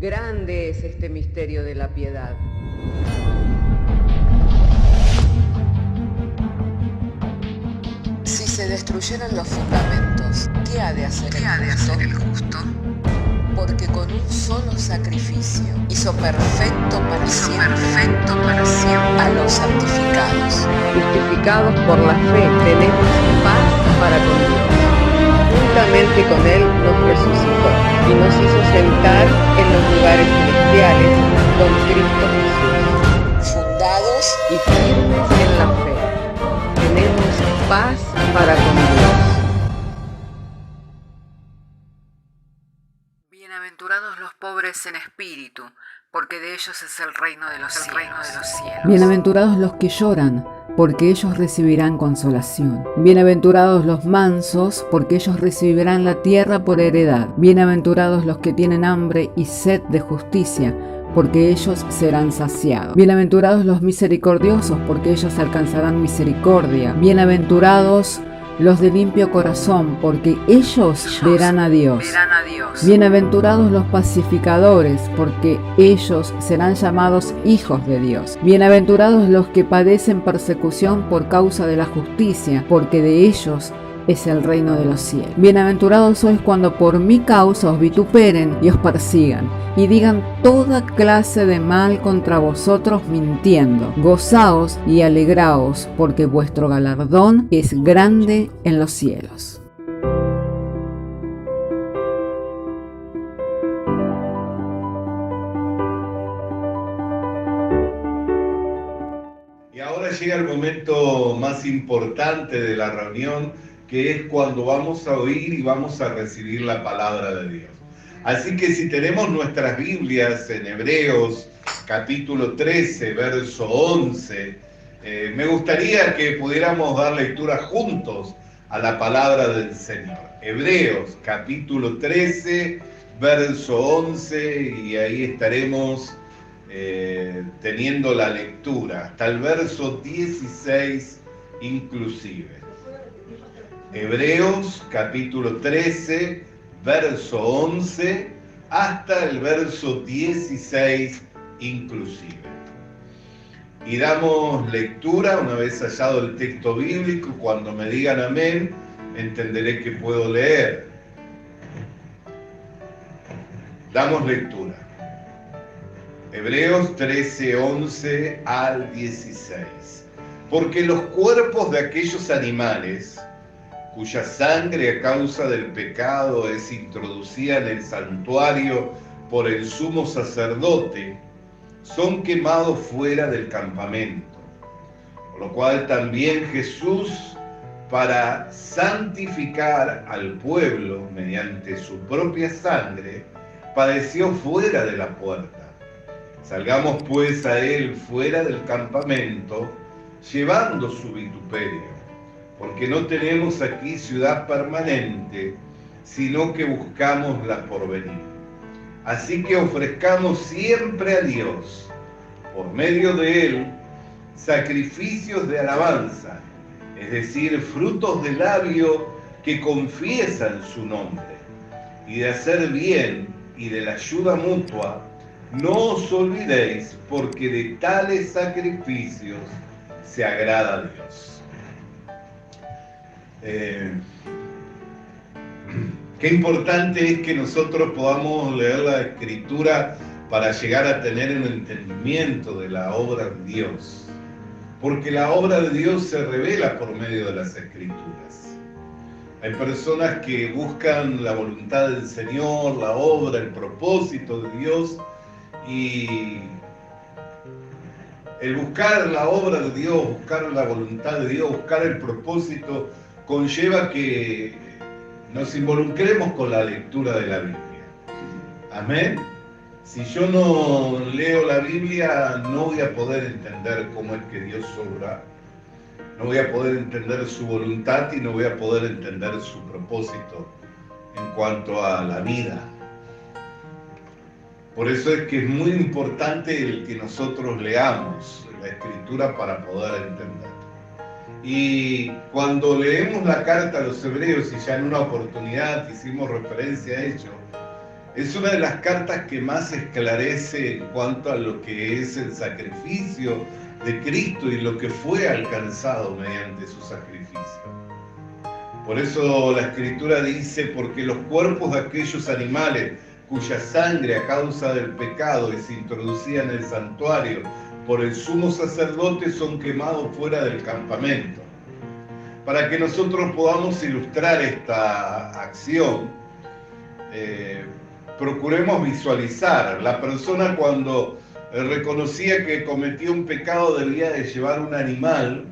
Grande es este misterio de la piedad. Si se destruyeran los fundamentos, ¿qué ha de hacer el justo? Porque con un solo sacrificio hizo perfecto para siempre a los santificados. Justificados por la fe, tenemos paz para con Dios. Juntamente con Él nos resucitó y nos hizo sentar en los lugares celestiales con Cristo Jesús. Fundados Y firmes en la fe, tenemos paz para con Dios. Bienaventurados los pobres en espíritu, porque de ellos es el reino de los cielos. Bienaventurados los que lloran, porque ellos recibirán consolación. Bienaventurados los mansos, porque ellos recibirán la tierra por heredad. Bienaventurados los que tienen hambre y sed de justicia, porque ellos serán saciados. Bienaventurados los misericordiosos, porque ellos alcanzarán misericordia. Bienaventurados los de limpio corazón, porque ellos verán a Dios. Bienaventurados los pacificadores, porque ellos serán llamados hijos de Dios. Bienaventurados los que padecen persecución por causa de la justicia, porque de ellos es el reino de los cielos. Bienaventurados sois cuando por mi causa os vituperen y os persigan, y digan toda clase de mal contra vosotros mintiendo. Gozaos y alegraos, porque vuestro galardón es grande en los cielos. Y ahora llega el momento más importante de la reunión, que es cuando vamos a oír y vamos a recibir la palabra de Dios. Así que si tenemos nuestras Biblias en Hebreos, capítulo 13, verso 11, me gustaría que pudiéramos dar lectura juntos a la palabra del Señor. Hebreos, capítulo 13, verso 11, y ahí estaremos teniendo la lectura, hasta el verso 16 inclusive. Hebreos capítulo 13, verso 11, hasta el verso 16 inclusive. Y damos lectura una vez hallado el texto bíblico. Cuando me digan amén, entenderé que puedo leer. Damos lectura. Hebreos 13, 11 al 16. Porque los cuerpos de aquellos animales cuya sangre a causa del pecado es introducida en el santuario por el sumo sacerdote, son quemados fuera del campamento. Por lo cual también Jesús, para santificar al pueblo mediante su propia sangre, padeció fuera de la puerta. Salgamos pues a él fuera del campamento, llevando su vituperio. Porque no tenemos aquí ciudad permanente, sino que buscamos la porvenir. Así que ofrezcamos siempre a Dios, por medio de Él, sacrificios de alabanza, es decir, frutos de labio que confiesan su nombre, y de hacer bien y de la ayuda mutua, no os olvidéis, porque de tales sacrificios se agrada a Dios. Qué importante es que nosotros podamos leer la Escritura para llegar a tener un entendimiento de la obra de Dios, porque la obra de Dios se revela por medio de las Escrituras. Hay personas que buscan la voluntad del Señor, la obra, el propósito de Dios, y el buscar la obra de Dios, buscar la voluntad de Dios, buscar el propósito, conlleva que nos involucremos con la lectura de la Biblia. Amén. Si yo no leo la Biblia, no voy a poder entender cómo es que Dios obra, no voy a poder entender su voluntad y no voy a poder entender su propósito en cuanto a la vida. Por eso es que es muy importante el que nosotros leamos la Escritura para poder entender. Y cuando leemos la carta a los hebreos, y ya en una oportunidad hicimos referencia a ello, Es una de las cartas que más esclarece en cuanto a lo que es el sacrificio de Cristo y lo que fue alcanzado mediante su sacrificio. Por eso la Escritura dice, porque los cuerpos de aquellos animales cuya sangre a causa del pecado se introducía en el santuario por el sumo sacerdote son quemados fuera del campamento. Para que nosotros podamos ilustrar esta acción, procuremos visualizar. La persona cuando reconocía que cometía un pecado debía de llevar un animal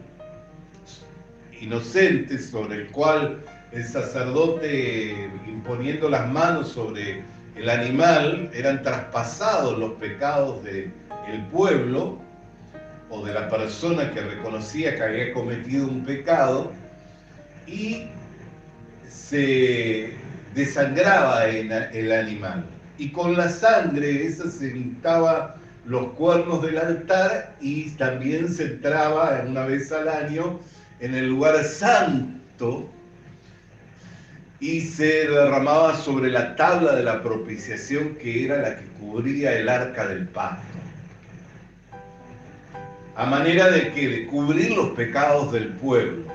inocente sobre el cual el sacerdote, imponiendo las manos sobre el animal, eran traspasados los pecados del pueblo o de la persona que reconocía que había cometido un pecado, y se desangraba el animal. Y con la sangre esa se pintaba los cuernos del altar y también se entraba una vez al año en el lugar santo y se derramaba sobre la tabla de la propiciación, que era la que cubría el arca del pacto, a manera de cubrir los pecados del pueblo.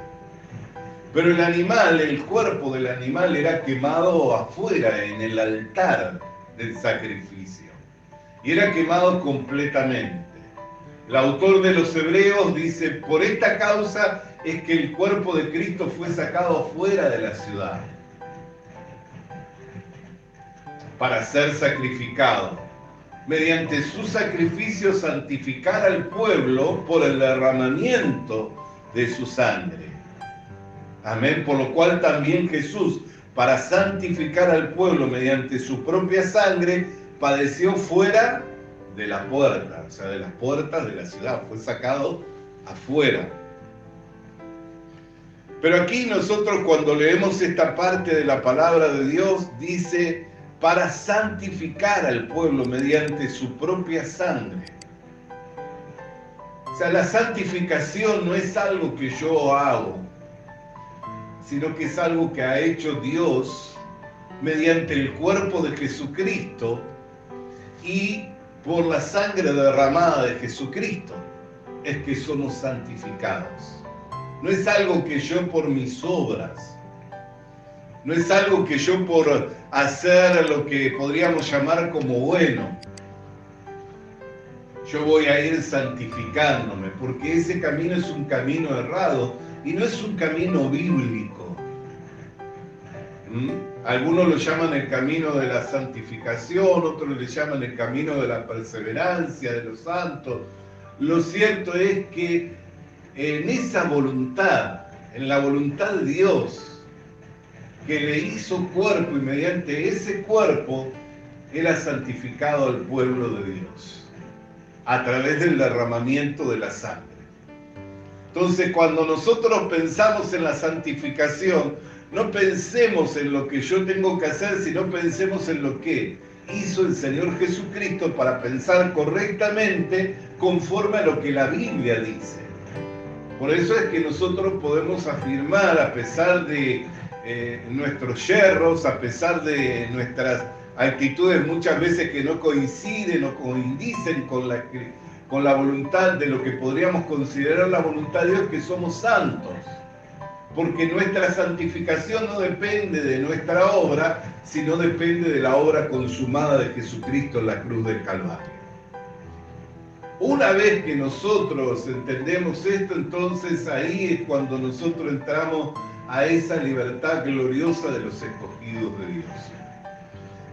Pero el animal, el cuerpo del animal era quemado afuera, en el altar del sacrificio, y era quemado completamente. El autor de los Hebreos dice, por esta causa es que el cuerpo de Cristo fue sacado fuera de la ciudad para ser sacrificado. Mediante su sacrificio santificar al pueblo por el derramamiento de su sangre. Amén. Por lo cual también Jesús, para santificar al pueblo mediante su propia sangre, padeció fuera de la puerta, o sea, de las puertas de la ciudad, fue sacado afuera. Pero aquí nosotros cuando leemos esta parte de la palabra de Dios, dice, para santificar al pueblo mediante su propia sangre. O sea, la santificación no es algo que yo hago, sino que es algo que ha hecho Dios mediante el cuerpo de Jesucristo y por la sangre derramada de Jesucristo es que somos santificados. No es algo que yo por mis obras, no es algo que yo por hacer lo que podríamos llamar como bueno, yo voy a ir santificándome, porque ese camino es un camino errado y no es un camino bíblico. Algunos lo llaman el camino de la santificación, otros le llaman el camino de la perseverancia de los santos. Lo cierto es que en esa voluntad, en la voluntad de Dios, que le hizo cuerpo y mediante ese cuerpo, Él ha santificado al pueblo de Dios, a través del derramamiento de la sangre. Entonces, cuando nosotros pensamos en la santificación, no pensemos en lo que yo tengo que hacer, sino pensemos en lo que hizo el Señor Jesucristo para pensar correctamente conforme a lo que la Biblia dice. Por eso es que nosotros podemos afirmar, a pesar de nuestros yerros, a pesar de nuestras actitudes muchas veces que no coinciden o coinciden con la voluntad de lo que podríamos considerar la voluntad de Dios, que somos santos. Porque nuestra santificación no depende de nuestra obra, sino depende de la obra consumada de Jesucristo en la cruz del Calvario. Una vez que nosotros entendemos esto, entonces ahí es cuando nosotros entramos a esa libertad gloriosa de los escogidos de Dios.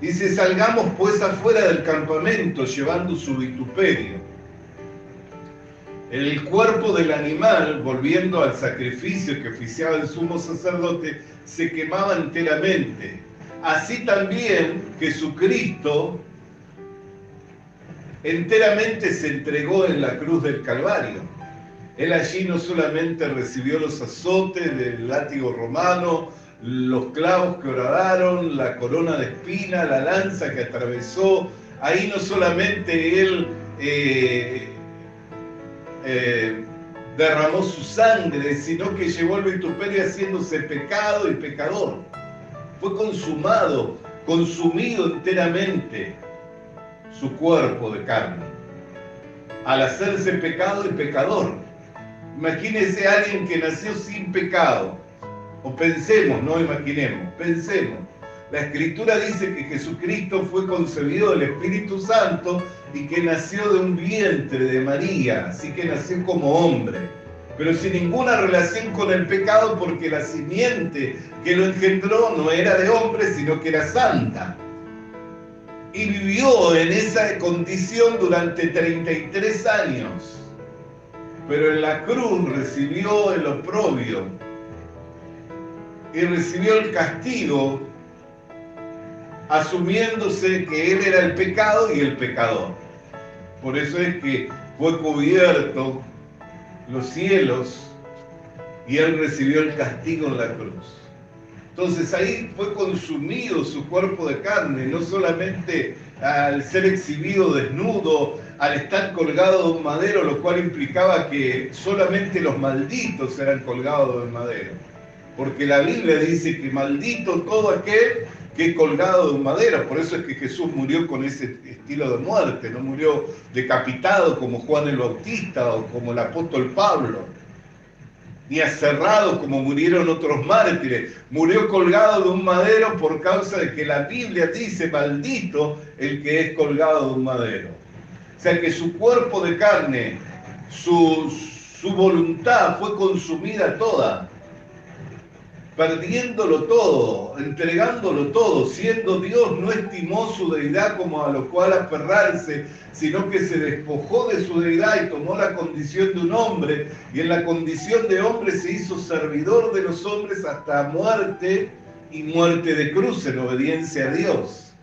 Dice, salgamos pues afuera del campamento llevando su vituperio. El cuerpo del animal, volviendo al sacrificio que oficiaba el sumo sacerdote, se quemaba enteramente. Así también Jesucristo enteramente se entregó en la cruz del Calvario. Él allí no solamente recibió los azotes del látigo romano, los clavos que horadaron, la corona de espina, la lanza que atravesó. Ahí no solamente Él derramó su sangre, sino que llevó el vituperio haciéndose pecado y pecador. Fue consumado consumido enteramente su cuerpo de carne, al hacerse pecado y pecador. Imagínese a alguien que nació sin pecado, o pensemos, no imaginemos, pensemos. La Escritura dice que Jesucristo fue concebido del Espíritu Santo y que nació de un vientre de María, así que nació como hombre, pero sin ninguna relación con el pecado, porque la simiente que lo engendró no era de hombre, sino que era santa. Y vivió en esa condición durante 33 años. Pero en la cruz recibió el oprobio y recibió el castigo, asumiéndose que él era el pecado y el pecador. Por eso es que fue cubierto los cielos y él recibió el castigo en la cruz. Entonces ahí fue consumido su cuerpo de carne, no solamente al ser exhibido desnudo, al estar colgado de un madero, lo cual implicaba que solamente los malditos eran colgados del madero. Porque la Biblia dice que maldito todo aquel que es colgado de un madero. Por eso es que Jesús murió con ese estilo de muerte, no murió decapitado como Juan el Bautista o como el apóstol Pablo, ni aserrado como murieron otros mártires. Murió colgado de un madero por causa de que la Biblia dice maldito el que es colgado de un madero. O sea que su cuerpo de carne, su voluntad fue consumida toda, perdiéndolo todo, entregándolo todo. Siendo Dios, no estimó su deidad como a lo cual aferrarse, sino que se despojó de su deidad y tomó la condición de un hombre, y en la condición de hombre se hizo servidor de los hombres hasta muerte, y muerte de cruz en obediencia a Dios.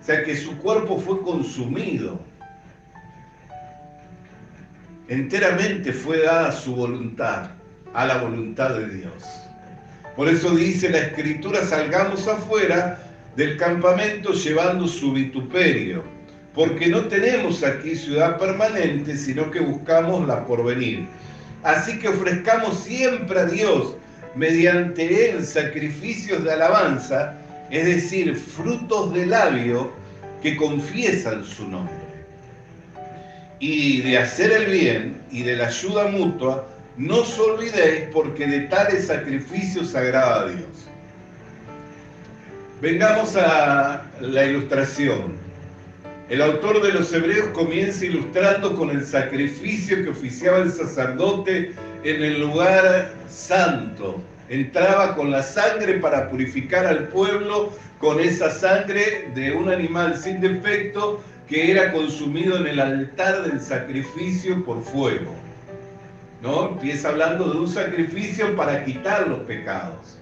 O sea que su cuerpo fue consumido. Enteramente fue dada su voluntad, a la voluntad de Dios. Por eso dice la Escritura: salgamos afuera del campamento llevando su vituperio, porque no tenemos aquí ciudad permanente, sino que buscamos la porvenir. Así que ofrezcamos siempre a Dios mediante él sacrificios de alabanza, es decir, frutos de labio que confiesan su nombre. Y de hacer el bien y de la ayuda mutua, no os olvidéis, porque de tales sacrificios agrada a Dios. Vengamos a la ilustración. El autor de los Hebreos comienza ilustrando con el sacrificio que oficiaba el sacerdote en el lugar santo. Entraba con la sangre para purificar al pueblo, con esa sangre de un animal sin defecto que era consumido en el altar del sacrificio por fuego. ¿No? Empieza hablando de un sacrificio para quitar los pecados.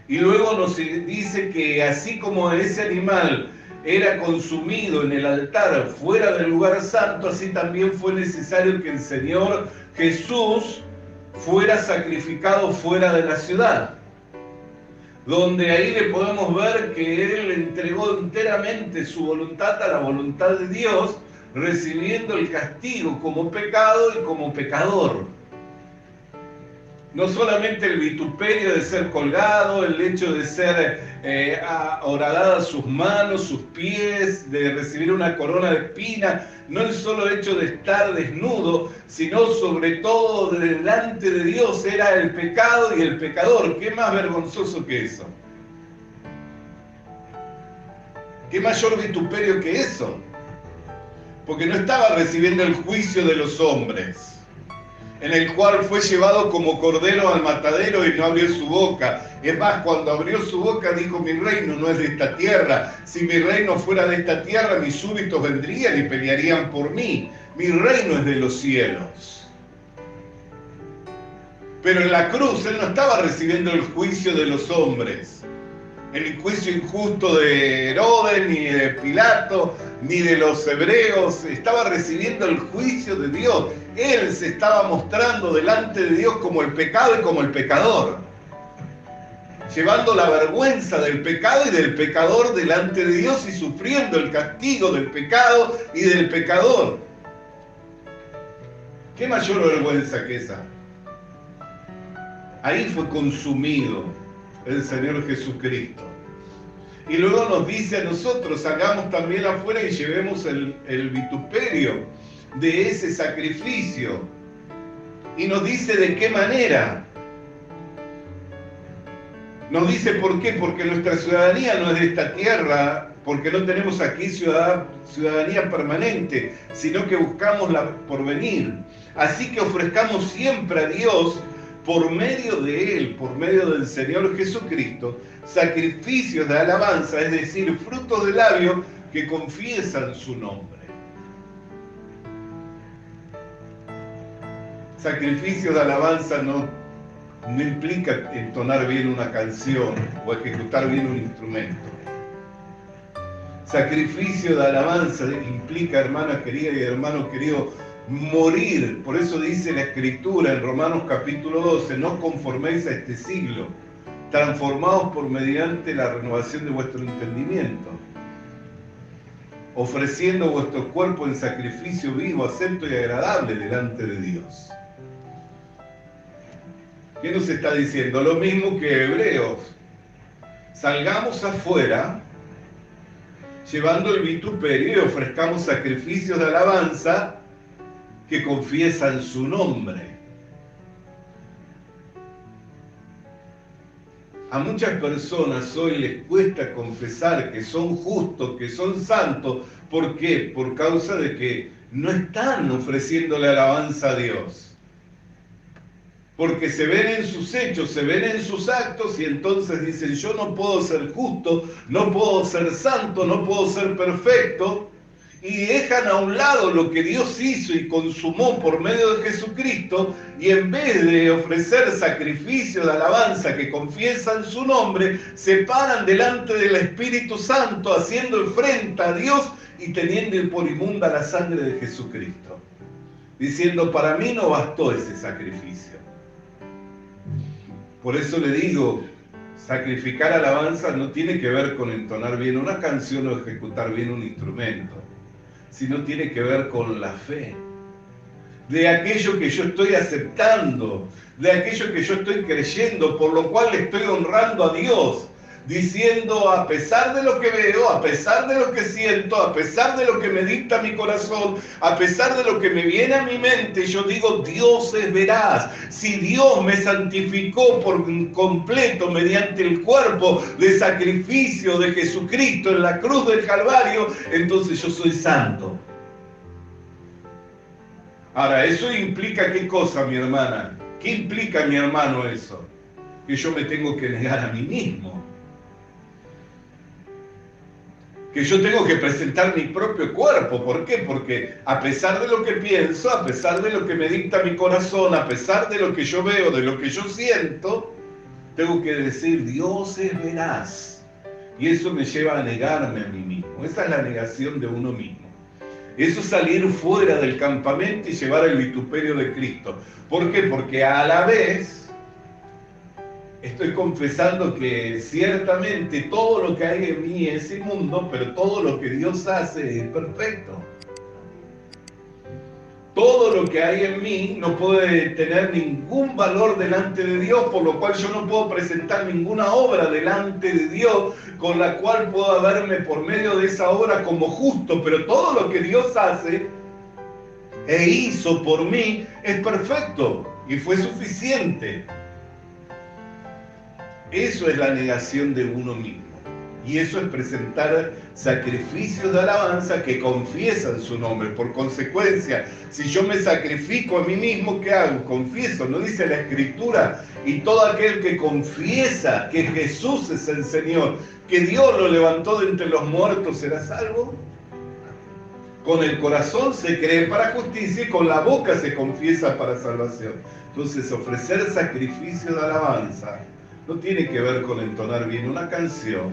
Y luego nos dice que así como ese animal era consumido en el altar fuera del lugar santo, así también fue necesario que el Señor Jesús fuera sacrificado fuera de la ciudad, donde ahí le podemos ver que Él entregó enteramente su voluntad a la voluntad de Dios, recibiendo el castigo como pecado y como pecador. No solamente el vituperio de ser colgado, el hecho de ser horadadas sus manos, sus pies, de recibir una corona de espinas, no el solo hecho de estar desnudo, sino sobre todo delante de Dios era el pecado y el pecador. ¿Qué más vergonzoso que eso? ¿Qué mayor vituperio que eso? Porque no estaba recibiendo el juicio de los hombres, en el cual fue llevado como cordero al matadero y no abrió su boca. Es más, cuando abrió su boca dijo: mi reino no es de esta tierra. Si mi reino fuera de esta tierra, mis súbditos vendrían y pelearían por mí. Mi reino es de los cielos. Pero en la cruz Él no estaba recibiendo el juicio de los hombres, el juicio injusto de Herodes, ni de Pilato, ni de los hebreos. Estaba recibiendo el juicio de Dios. Él se estaba mostrando delante de Dios como el pecado y como el pecador, llevando la vergüenza del pecado y del pecador delante de Dios y sufriendo el castigo del pecado y del pecador. ¿Qué mayor vergüenza que esa? Ahí fue consumido el Señor Jesucristo. Y luego nos dice a nosotros, salgamos también afuera y llevemos el vituperio de ese sacrificio. Y nos dice de qué manera. Nos dice por qué, porque nuestra ciudadanía no es de esta tierra, porque no tenemos aquí ciudadanía permanente, sino que buscamos la porvenir. Así que ofrezcamos siempre a Dios, por medio de Él, por medio del Señor Jesucristo, sacrificios de alabanza, es decir, frutos de labios que confiesan su nombre. Sacrificios de alabanza no implica entonar bien una canción o ejecutar bien un instrumento. Sacrificio de alabanza implica, hermana querida y hermano querido, morir. Por eso dice la Escritura en Romanos capítulo 12, no conforméis a este siglo, transformados por mediante la renovación de vuestro entendimiento, ofreciendo vuestro cuerpo en sacrificio vivo, acepto y agradable delante de Dios. ¿Qué nos está diciendo? Lo mismo que Hebreos. Salgamos afuera llevando el vituperio y ofrezcamos sacrificios de alabanza que confiesan su nombre. A muchas personas hoy les cuesta confesar que son justos, que son santos. ¿Por qué? Por causa de que no están ofreciéndole alabanza a Dios. Porque se ven en sus hechos, se ven en sus actos y entonces dicen, yo no puedo ser justo, no puedo ser santo, no puedo ser perfecto, y dejan a un lado lo que Dios hizo y consumó por medio de Jesucristo, y en vez de ofrecer sacrificios de alabanza que confiesan su nombre, se paran delante del Espíritu Santo haciendo frente a Dios y teniendo por inmunda la sangre de Jesucristo, diciendo, para mí no bastó ese sacrificio. Por eso le digo, sacrificar alabanza no tiene que ver con entonar bien una canción o ejecutar bien un instrumento, sino tiene que ver con la fe, de aquello que yo estoy aceptando, de aquello que yo estoy creyendo, por lo cual le estoy honrando a Dios, diciendo, a pesar de lo que veo, a pesar de lo que siento, a pesar de lo que me dicta mi corazón, a pesar de lo que me viene a mi mente, yo digo, Dios es veraz. Si Dios me santificó por completo mediante el cuerpo de sacrificio de Jesucristo en la cruz del Calvario, entonces yo soy santo. Ahora, ¿eso implica qué cosa, mi hermana? ¿Qué implica, mi hermano, eso? Que yo me tengo que negar a mí mismo. Que yo tengo que presentar mi propio cuerpo. ¿Por qué? Porque a pesar de lo que pienso, a pesar de lo que me dicta mi corazón, a pesar de lo que yo veo, de lo que yo siento, tengo que decir, Dios es veraz. Y eso me lleva a negarme a mí mismo. Esa es la negación de uno mismo. Eso es salir fuera del campamento y llevar el vituperio de Cristo. ¿Por qué? Porque a la vez estoy confesando que ciertamente todo lo que hay en mí es inmundo, pero todo lo que Dios hace es perfecto. Todo lo que hay en mí no puede tener ningún valor delante de Dios, por lo cual yo no puedo presentar ninguna obra delante de Dios con la cual pueda verme por medio de esa obra como justo, pero todo lo que Dios hace e hizo por mí es perfecto y fue suficiente. Eso es la negación de uno mismo. Y eso es presentar sacrificios de alabanza que confiesan su nombre. Por consecuencia, si yo me sacrifico a mí mismo, ¿qué hago? Confieso. ¿No dice la Escritura? Y todo aquel que confiesa que Jesús es el Señor, que Dios lo levantó de entre los muertos, ¿será salvo? Con el corazón se cree para justicia y con la boca se confiesa para salvación. Entonces, ofrecer sacrificio de alabanza no tiene que ver con entonar bien una canción,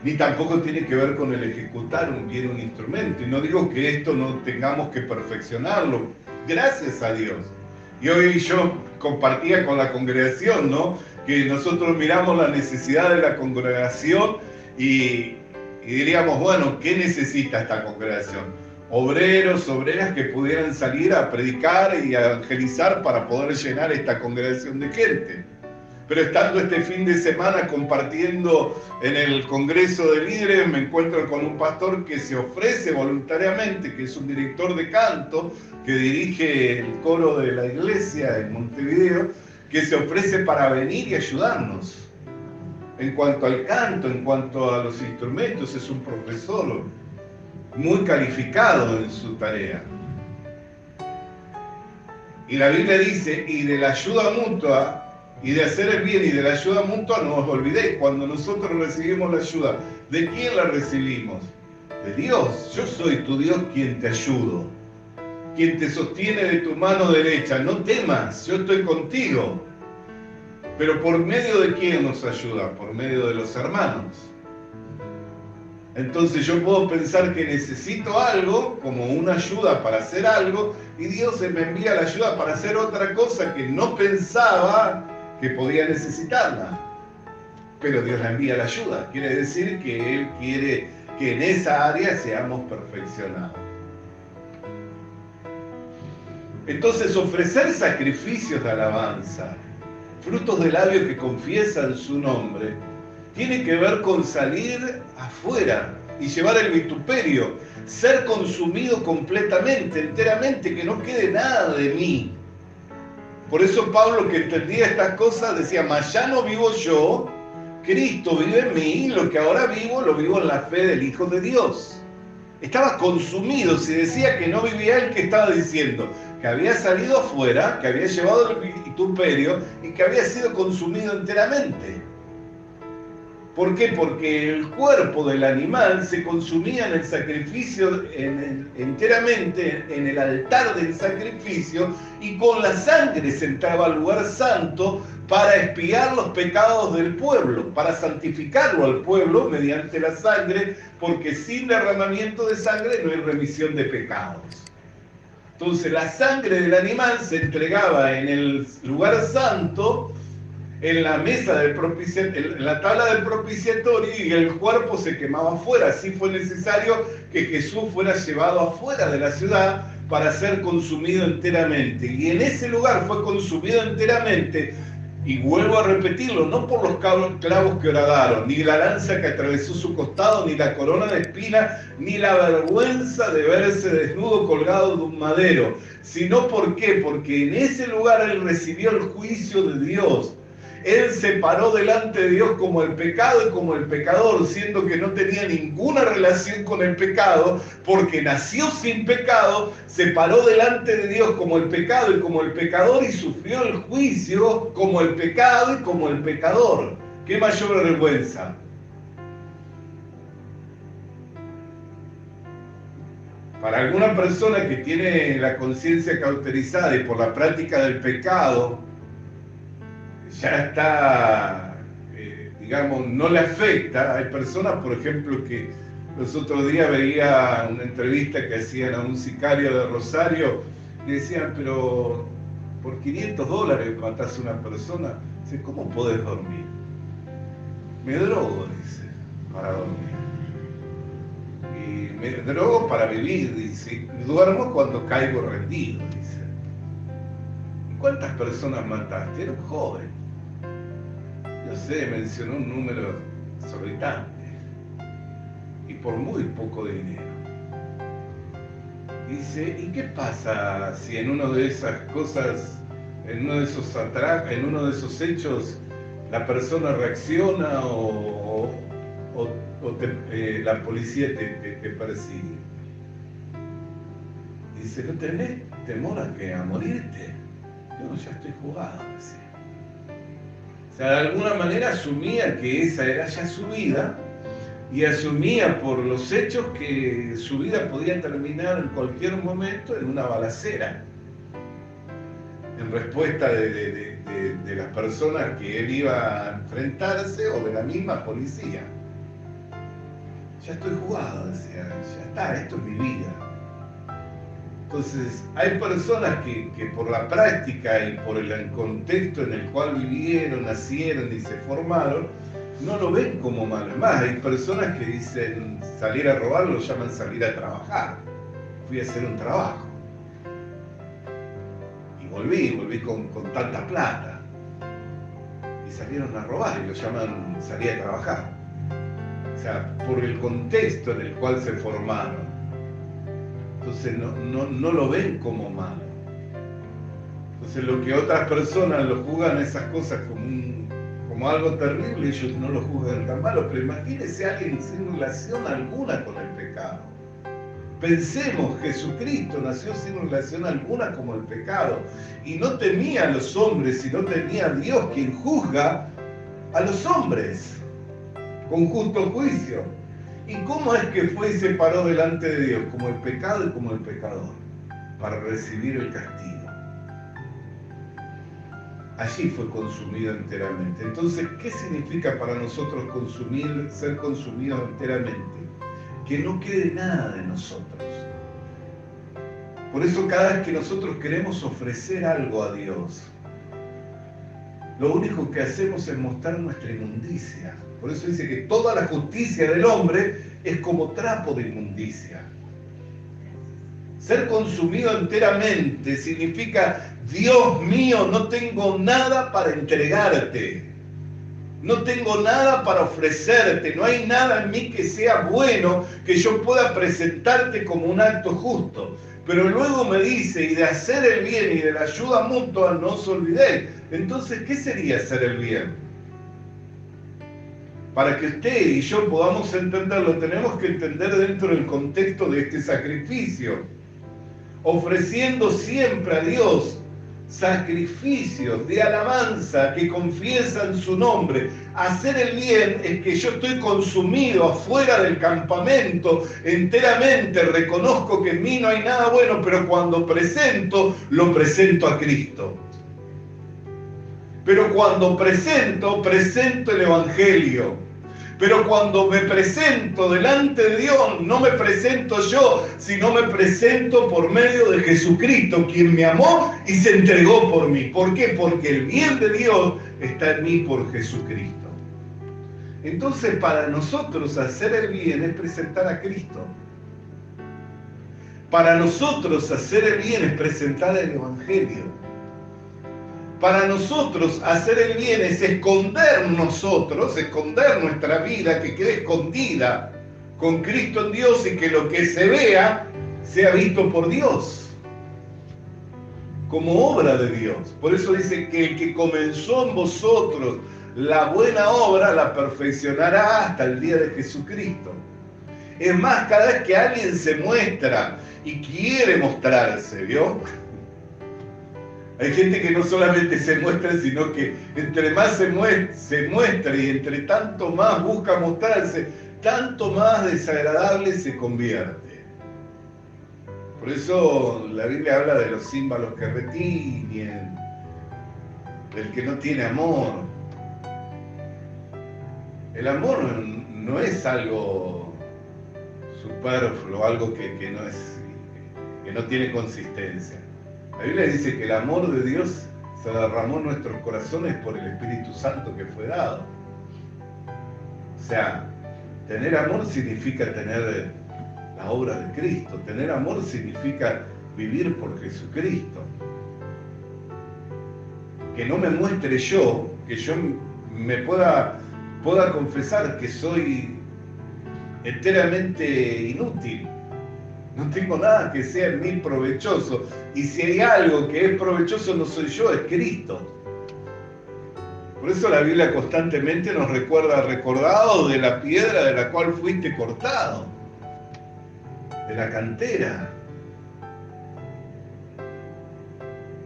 ni tampoco tiene que ver con el ejecutar bien un instrumento. Y no digo que esto no tengamos que perfeccionarlo, gracias a Dios. Y hoy yo compartía con la congregación, ¿no?, que nosotros miramos la necesidad de la congregación y diríamos, bueno, ¿qué necesita esta congregación? Obreros, obreras que pudieran salir a predicar y a evangelizar para poder llenar esta congregación de gente. pero estando este fin de semana compartiendo en el Congreso de Líderes, me encuentro con un pastor que se ofrece voluntariamente, que es un director de canto, que dirige el coro de la iglesia en Montevideo, que se ofrece para venir y ayudarnos. En cuanto al canto, en cuanto a los instrumentos, es un profesor muy calificado en su tarea. Y la Biblia dice, y de la ayuda mutua, y de hacer el bien y de la ayuda mutua, no os olvidéis, cuando nosotros recibimos la ayuda, ¿de quién la recibimos? De Dios. Yo soy tu Dios quien te ayudo, quien te sostiene de tu mano derecha. No temas, yo estoy contigo. Pero ¿por medio de quién nos ayuda? Por medio de los hermanos. Entonces yo puedo pensar que necesito algo, como una ayuda para hacer algo, y Dios me envía la ayuda para hacer otra cosa que no pensaba que podía necesitarla. Pero Dios la envía la ayuda. Quiere decir que Él quiere que en esa área seamos perfeccionados. Entonces ofrecer sacrificios de alabanza, frutos de labios que confiesan su nombre, tiene que ver con salir afuera y llevar el vituperio, ser consumido completamente, enteramente, que no quede nada de mí. Por eso Pablo, que entendía estas cosas, decía, mas ya no vivo yo, Cristo vive en mí, lo que ahora vivo, lo vivo en la fe del Hijo de Dios. Estaba consumido. Si decía que no vivía él, ¿qué estaba diciendo? Que había salido afuera, que había llevado el vituperio y que había sido consumido enteramente. ¿Por qué? Porque el cuerpo del animal se consumía en el sacrificio, enteramente en el altar del sacrificio, y con la sangre se entraba al lugar santo para expiar los pecados del pueblo, para santificarlo al pueblo mediante la sangre, porque sin derramamiento de sangre no hay remisión de pecados. Entonces la sangre del animal se entregaba en el lugar santo, en la mesa del propiciatorio, en la tabla del propiciatorio, y el cuerpo se quemaba afuera. Así fue necesario que Jesús fuera llevado afuera de la ciudad para ser consumido enteramente. Y en ese lugar fue consumido enteramente, y vuelvo a repetirlo, no por los clavos que horadaron, ni la lanza que atravesó su costado, ni la corona de espinas, ni la vergüenza de verse desnudo colgado de un madero, sino ¿por qué? Porque en ese lugar él recibió el juicio de Dios. Él se paró delante de Dios como el pecado y como el pecador, siendo que no tenía ninguna relación con el pecado, porque nació sin pecado, se paró delante de Dios como el pecado y como el pecador, y sufrió el juicio como el pecado y como el pecador. ¿Qué mayor vergüenza? Para alguna persona que tiene la conciencia cauterizada y por la práctica del pecado, ya está, digamos, no le afecta. Hay personas, por ejemplo, que los otros días veía una entrevista que hacían a un sicario de Rosario y decían, pero por $500 matás a una persona. Dice, ¿cómo podés dormir? Me drogo, dice, para dormir. Y me drogo para vivir, dice. Duermo cuando caigo rendido, dice. ¿Cuántas personas mataste? Era un joven. No sé, mencionó un número exorbitante. Y por muy poco dinero. Dice, ¿y qué pasa si en una de esas cosas, en uno de esos hechos, la persona reacciona o la policía te persigue? Dice, ¿no tenés temor a morirte? No, ya estoy jugado, decía. O sea, de alguna manera asumía que esa era ya su vida, y asumía por los hechos que su vida podía terminar en cualquier momento en una balacera, en respuesta de las personas que él iba a enfrentarse o de la misma policía. Ya estoy jugado, decía, ya está, esto es mi vida. Entonces, hay personas que por la práctica y por el contexto en el cual vivieron, nacieron y se formaron, no lo ven como malo. Es más, hay personas que dicen salir a robar, lo llaman salir a trabajar. Fui a hacer un trabajo. Y volví con tanta plata. y salieron a robar, y lo llaman salir a trabajar. O sea, por el contexto en el cual se formaron. Entonces no lo ven como malo. Entonces lo que otras personas lo juzgan esas cosas como algo terrible, ellos no lo juzgan tan malo. Pero imagínense a alguien sin relación alguna con el pecado. Pensemos, Jesucristo nació sin relación alguna con el pecado. Y no temía a los hombres, sino temía a Dios, quien juzga a los hombres con justo juicio. ¿Y cómo es que fue y se paró delante de Dios? Como el pecado y como el pecador, para recibir el castigo. Allí fue consumido enteramente. Entonces, ¿qué significa para nosotros ser consumidos enteramente? Que no quede nada de nosotros. Por eso cada vez que nosotros queremos ofrecer algo a Dios, lo único que hacemos es mostrar nuestra inmundicia. Por eso dice que toda la justicia del hombre es como trapo de inmundicia. Ser consumido enteramente significa, Dios mío, no tengo nada para entregarte. No tengo nada para ofrecerte. No hay nada en mí que sea bueno que yo pueda presentarte como un acto justo. Pero luego me dice, y de hacer el bien y de la ayuda mutua no os olvidéis. Entonces, ¿qué sería hacer el bien? Para que usted y yo podamos entenderlo, tenemos que entender dentro del contexto de este sacrificio. Ofreciendo siempre a Dios sacrificios de alabanza que confiesan su nombre. Hacer el bien es que yo estoy consumido afuera del campamento enteramente, reconozco que en mí no hay nada bueno, pero cuando presento, lo presento a Cristo. Pero cuando presento el Evangelio. Pero cuando me presento delante de Dios, no me presento yo, sino me presento por medio de Jesucristo, quien me amó y se entregó por mí. ¿Por qué? Porque el bien de Dios está en mí por Jesucristo. Entonces, para nosotros hacer el bien es presentar a Cristo. Para nosotros hacer el bien es presentar el Evangelio. Para nosotros hacer el bien es esconder nuestra vida, que quede escondida con Cristo en Dios y que lo que se vea sea visto por Dios, como obra de Dios. Por eso dice que el que comenzó en vosotros la buena obra la perfeccionará hasta el día de Jesucristo. Es más, cada vez que alguien se muestra y quiere mostrarse, ¿vio? Hay gente que no solamente se muestra, sino que entre más se muestra y entre tanto más busca mostrarse, tanto más desagradable se convierte. Por eso la Biblia habla de los címbalos que retiñen, del que no tiene amor. El amor no es algo superfluo, algo que no tiene consistencia. La Biblia dice que el amor de Dios se derramó en nuestros corazones por el Espíritu Santo que fue dado. O sea, tener amor significa tener la obra de Cristo. Tener amor significa vivir por Jesucristo. Que no me muestre yo, que yo me pueda confesar que soy enteramente inútil. No tengo nada que sea en mí provechoso. Y si hay algo que es provechoso no soy yo, es Cristo. Por eso la Biblia constantemente nos recuerda, recordado de la piedra de la cual fuiste cortado, de la cantera.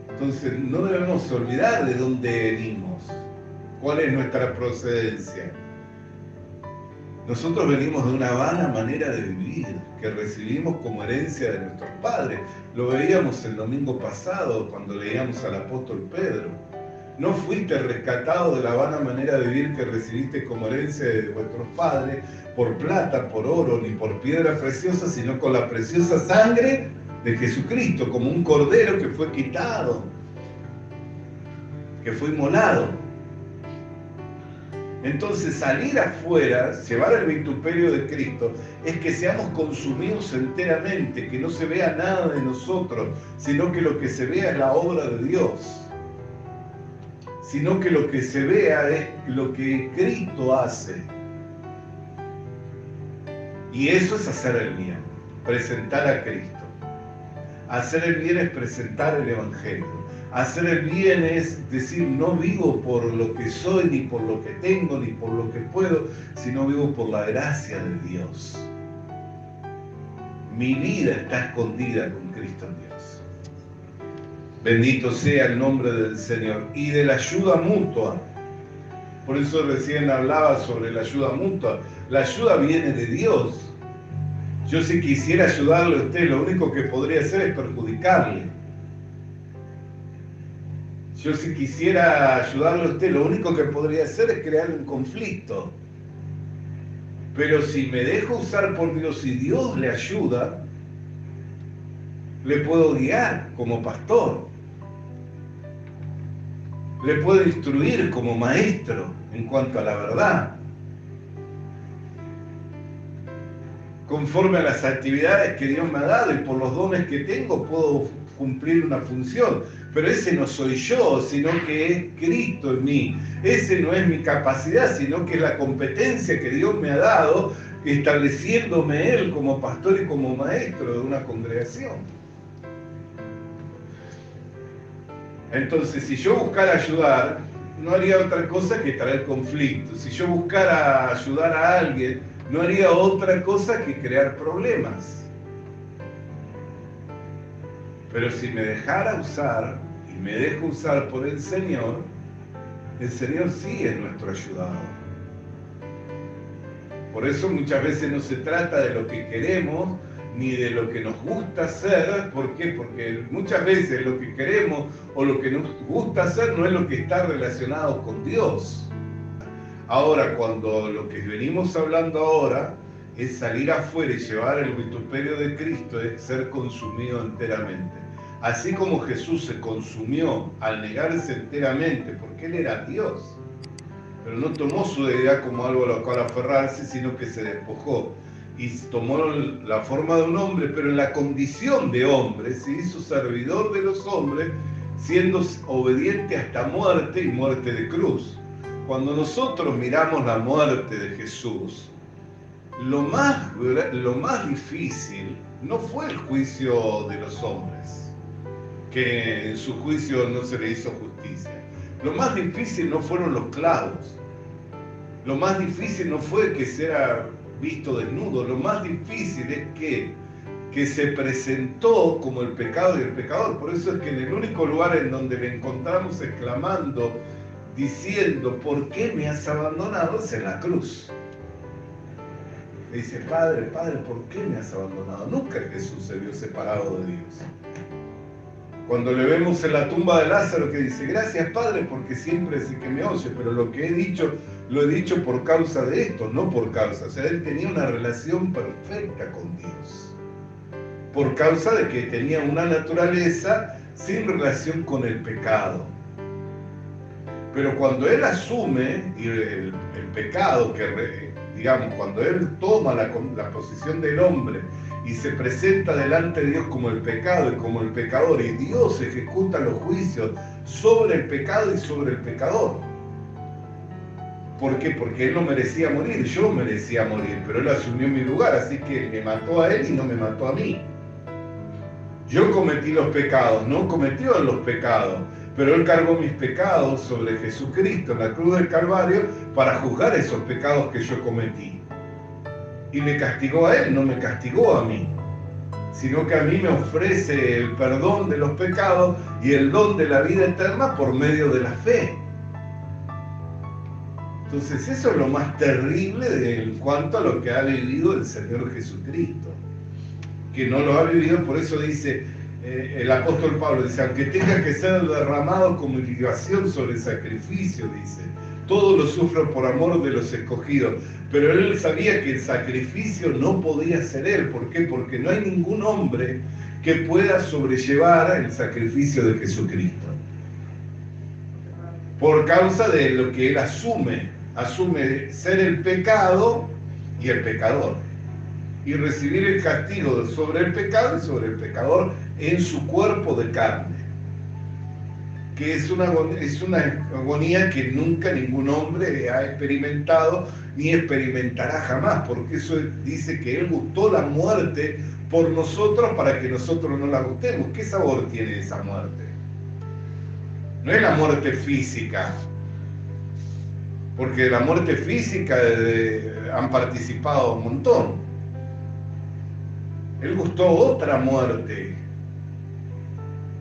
Entonces no debemos olvidar de dónde venimos, cuál es nuestra procedencia. Nosotros venimos de una vana manera de vivir que recibimos como herencia de nuestros padres. Lo veíamos el domingo pasado cuando leíamos al apóstol Pedro. No fuiste rescatado de la vana manera de vivir que recibiste como herencia de vuestros padres por plata, por oro, ni por piedra preciosa, sino con la preciosa sangre de Jesucristo, como un cordero que fue quitado, que fue inmolado. Entonces salir afuera, llevar el vituperio de Cristo, es que seamos consumidos enteramente, que no se vea nada de nosotros, sino que lo que se vea es la obra de Dios. sino que lo que se vea es lo que Cristo hace. Y eso es hacer el bien, presentar a Cristo. Hacer el bien es presentar el Evangelio. Hacer el bien es decir, no vivo por lo que soy, ni por lo que tengo, ni por lo que puedo, sino vivo por la gracia de Dios. Mi vida está escondida con Cristo en Dios. Bendito sea el nombre del Señor. Y de la ayuda mutua. Por eso recién hablaba sobre la ayuda mutua. La ayuda viene de Dios. Yo si quisiera ayudarle a usted, lo único que podría hacer es perjudicarle. Yo si quisiera ayudarle a usted, lo único que podría hacer es crear un conflicto. Pero si me dejo usar por Dios y Dios le ayuda, le puedo guiar como pastor. Le puedo instruir como maestro en cuanto a la verdad. Conforme a las actividades que Dios me ha dado y por los dones que tengo, puedo cumplir una función. Pero ese no soy yo, sino que es Cristo en mí. Ese no es mi capacidad, sino que es la competencia que Dios me ha dado, estableciéndome Él como pastor y como maestro de una congregación. Entonces, si yo buscara ayudar, no haría otra cosa que traer conflictos. Si yo buscara ayudar a alguien, no haría otra cosa que crear problemas. Pero si me dejara usar y me dejo usar por el Señor sí es nuestro ayudador. Por eso muchas veces no se trata de lo que queremos ni de lo que nos gusta hacer. ¿Por qué? Porque muchas veces lo que queremos o lo que nos gusta hacer no es lo que está relacionado con Dios. Ahora, cuando lo que venimos hablando ahora es salir afuera y llevar el vituperio de Cristo, es ser consumido enteramente. Así como Jesús se consumió al negarse enteramente, porque Él era Dios, pero no tomó su deidad como algo a lo cual aferrarse, sino que se despojó y tomó la forma de un hombre, pero en la condición de hombre se hizo servidor de los hombres, siendo obediente hasta muerte y muerte de cruz. Cuando nosotros miramos la muerte de Jesús, lo más difícil no fue el juicio de los hombres, que en su juicio no se le hizo justicia. Lo más difícil no fueron los clavos. Lo más difícil no fue que sea visto desnudo. Lo más difícil es que se presentó como el pecado y el pecador. Por eso es que en el único lugar en donde le encontramos exclamando, diciendo, ¿por qué me has abandonado?, es en la cruz. Le dice, Padre, Padre, ¿por qué me has abandonado? Nunca Jesús se vio separado de Dios. Cuando le vemos en la tumba de Lázaro que dice, gracias Padre, porque siempre es el que me oye, pero lo que he dicho, lo he dicho por causa de esto, no por causa. O sea, él tenía una relación perfecta con Dios, por causa de que tenía una naturaleza sin relación con el pecado. Pero cuando él asume el pecado, cuando él toma la posición del hombre y se presenta delante de Dios como el pecado y como el pecador, y Dios ejecuta los juicios sobre el pecado y sobre el pecador. ¿Por qué? Porque él no merecía morir, yo merecía morir, pero él asumió mi lugar, así que me mató a él y no me mató a mí. Yo cometí los pecados, no cometió él los pecados, pero él cargó mis pecados sobre Jesucristo en la cruz del Calvario para juzgar esos pecados que yo cometí. Y me castigó a él, no me castigó a mí, sino que a mí me ofrece el perdón de los pecados y el don de la vida eterna por medio de la fe. Entonces eso es lo más terrible en cuanto a lo que ha vivido el Señor Jesucristo, que no lo ha vivido. Por eso dice el apóstol Pablo, dice, aunque tenga que ser derramado como libación sobre el sacrificio, dice, todo lo sufro por amor de los escogidos. Pero él sabía que el sacrificio no podía ser él. ¿Por qué? Porque no hay ningún hombre que pueda sobrellevar el sacrificio de Jesucristo. Por causa de lo que él asume ser el pecado y el pecador. Y recibir el castigo sobre el pecado y sobre el pecador en su cuerpo de carne. que es una agonía que nunca ningún hombre ha experimentado ni experimentará jamás, porque eso dice que Él gustó la muerte por nosotros para que nosotros no la gustemos. ¿Qué sabor tiene esa muerte? No es la muerte física, porque de la muerte física han participado un montón. Él gustó otra muerte,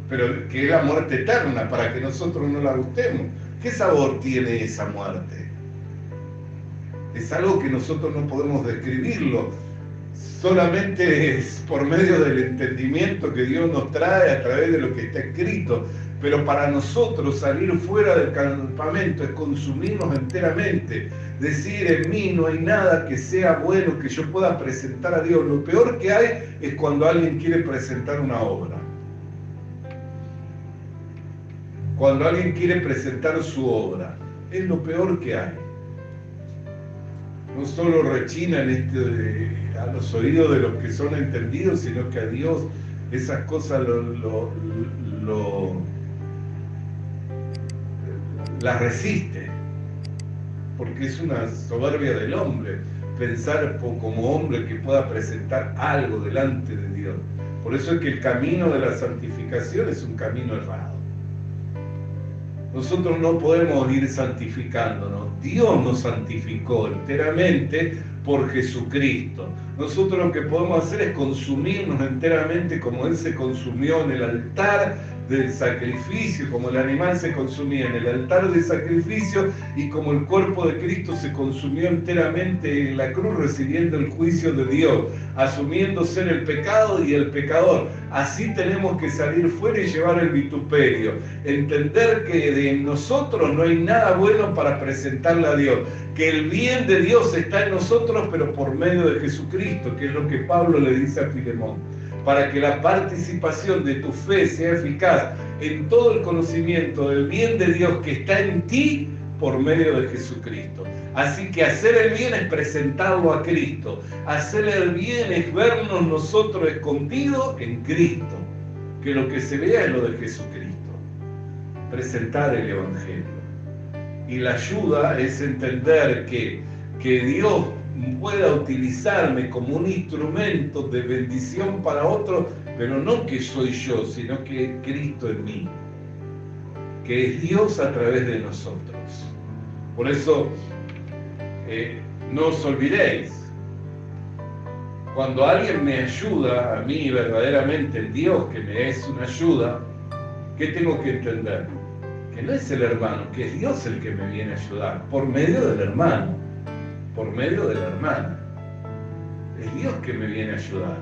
pero que es la muerte eterna, para que nosotros no la gustemos. ¿Qué sabor tiene esa muerte? Es algo que nosotros no podemos describirlo, solamente es por medio del entendimiento que Dios nos trae a través de lo que está escrito. Pero para nosotros salir fuera del campamento es consumirnos enteramente, decir: en mí no hay nada que sea bueno que yo pueda presentar a Dios. Lo peor que hay es cuando alguien quiere presentar una obra. Cuando alguien quiere presentar su obra, es lo peor que hay. No solo rechinan a los oídos de los que son entendidos, sino que a Dios esas cosas las resiste, porque es una soberbia del hombre pensar como hombre que pueda presentar algo delante de Dios. Por eso es que el camino de la santificación es un camino errado. Nosotros no podemos ir santificándonos. Dios nos santificó enteramente por Jesucristo. Nosotros lo que podemos hacer es consumirnos enteramente como Él se consumió en el altar del sacrificio, como el animal se consumía en el altar del sacrificio, y como el cuerpo de Cristo se consumió enteramente en la cruz, recibiendo el juicio de Dios, asumiendo ser el pecado y el pecador. Así tenemos que salir fuera y llevar el vituperio, entender que de nosotros no hay nada bueno para presentarle a Dios, que el bien de Dios está en nosotros, pero por medio de Jesucristo, que es lo que Pablo le dice a Filemón, para que la participación de tu fe sea eficaz en todo el conocimiento del bien de Dios que está en ti por medio de Jesucristo. Así que hacer el bien es presentarlo a Cristo. Hacer el bien es vernos nosotros escondidos en Cristo. Que lo que se vea es lo de Jesucristo. Presentar el Evangelio. Y la ayuda es entender que Dios pueda utilizarme como un instrumento de bendición para otros, pero no que soy yo, sino que Cristo en mí, que es Dios a través de nosotros. Por eso, no os olvidéis, cuando alguien me ayuda a mí verdaderamente, el Dios que me es una ayuda, ¿qué tengo que entender? Que no es el hermano, que es Dios el que me viene a ayudar, por medio del hermano. Por medio de la hermana. Es Dios que me viene a ayudar.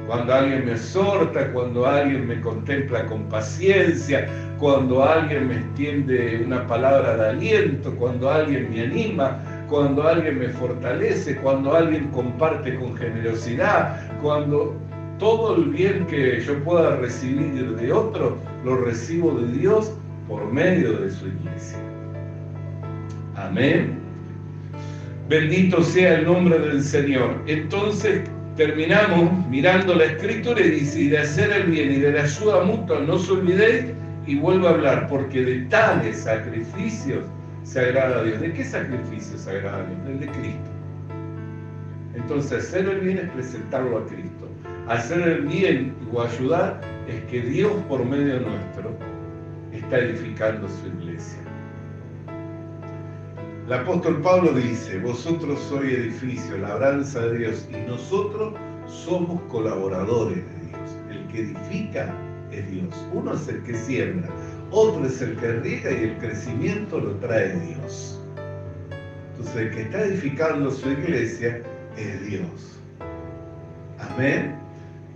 Cuando alguien me exhorta, cuando alguien me contempla con paciencia, cuando alguien me extiende una palabra de aliento, cuando alguien me anima, cuando alguien me fortalece, cuando alguien comparte con generosidad, cuando todo el bien que yo pueda recibir de otro, lo recibo de Dios por medio de su iglesia. Amén. Bendito sea el nombre del Señor. Entonces terminamos mirando la Escritura y dice: y de hacer el bien y de la ayuda mutua no os olvidéis, y vuelvo a hablar, porque de tales sacrificios se agrada a Dios. ¿De qué sacrificio se agrada a Dios? Del de Cristo. Entonces hacer el bien es presentarlo a Cristo. Hacer el bien o ayudar es que Dios por medio nuestro está edificando su iglesia. El apóstol Pablo dice: vosotros sois edificio, labranza de Dios, y nosotros somos colaboradores de Dios. El que edifica es Dios. Uno es el que siembra, otro es el que riega, y el crecimiento lo trae Dios. Entonces el que está edificando su iglesia es Dios. Amén.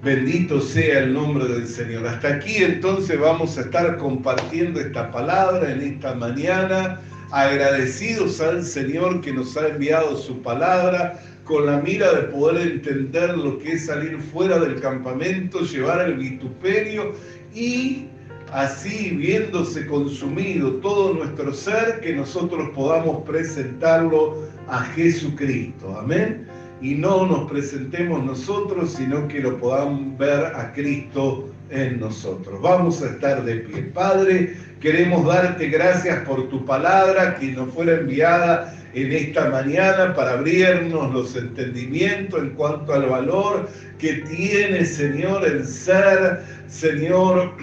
Bendito sea el nombre del Señor. Hasta aquí entonces vamos a estar compartiendo esta palabra en esta mañana, agradecidos al Señor que nos ha enviado su palabra, con la mira de poder entender lo que es salir fuera del campamento, llevar el vituperio y así, viéndose consumido todo nuestro ser, que nosotros podamos presentarlo a Jesucristo. Amén. y no nos presentemos nosotros, sino que lo podamos ver a Cristo en nosotros. Vamos a estar de pie. Padre, queremos darte gracias por tu palabra que nos fuera enviada en esta mañana para abrirnos los entendimientos en cuanto al valor que tiene, Señor, el ser, Señor,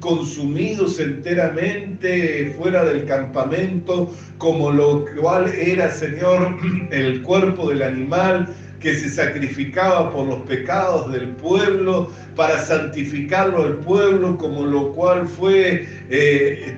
consumidos enteramente fuera del campamento, como lo cual era, Señor, el cuerpo del animal que se sacrificaba por los pecados del pueblo, para santificarlo al pueblo, como lo cual fue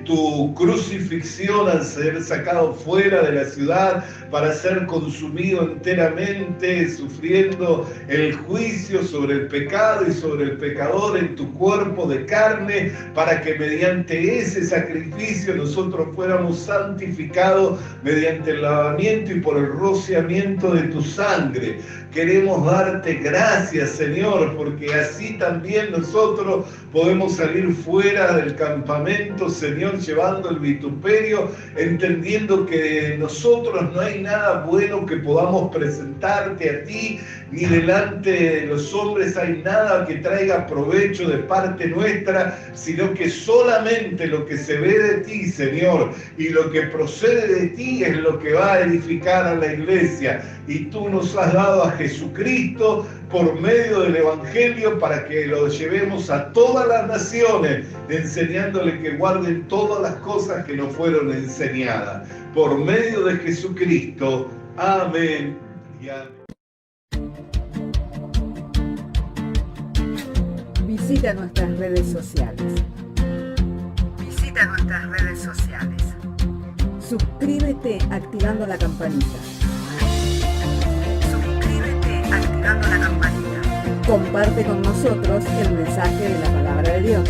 tu crucifixión al ser sacado fuera de la ciudad, para ser consumido enteramente, sufriendo el juicio sobre el pecado y sobre el pecador en tu cuerpo de carne, para que mediante ese sacrificio nosotros fuéramos santificados mediante el lavamiento y por el rociamiento de tu sangre. Queremos darte gracias, Señor, porque así también nosotros podemos salir fuera del campamento, Señor, llevando el vituperio, entendiendo que de nosotros no hay nada bueno que podamos presentarte a ti, ni delante de los hombres hay nada que traiga provecho de parte nuestra, sino que solamente lo que se ve de ti, Señor, y lo que procede de ti es lo que va a edificar a la iglesia. Y tú nos has dado a Jesucristo por medio del Evangelio para que lo llevemos a todas las naciones, enseñándole que guarden todas las cosas que nos fueron enseñadas. Por medio de Jesucristo. Amén y amén. Visita nuestras redes sociales. Suscríbete activando la campanita. Comparte con nosotros el mensaje de la palabra de Dios.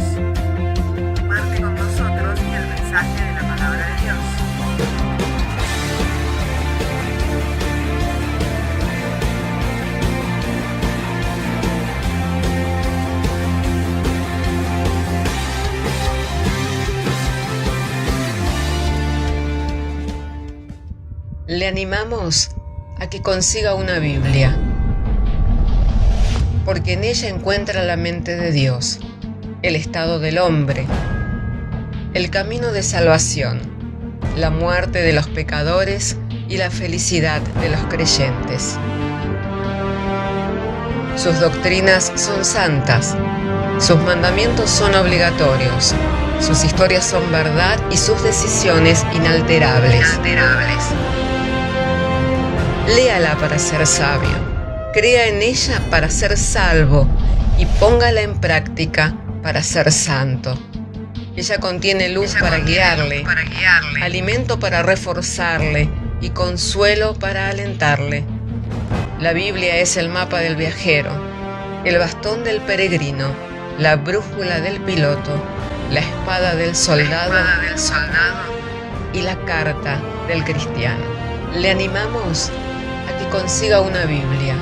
Le animamos a que consiga una Biblia, porque en ella encuentra la mente de Dios, el estado del hombre, el camino de salvación, la muerte de los pecadores y la felicidad de los creyentes. Sus doctrinas son santas, sus mandamientos son obligatorios, sus historias son verdad y sus decisiones inalterables. Léala para ser sabio, crea en ella para ser salvo y póngala en práctica para ser santo. Ella contiene luz para guiarle, alimento para reforzarle y consuelo para alentarle. La Biblia es el mapa del viajero, el bastón del peregrino, la brújula del piloto, la espada del soldado y la carta del cristiano. Le animamos a que consiga una Biblia,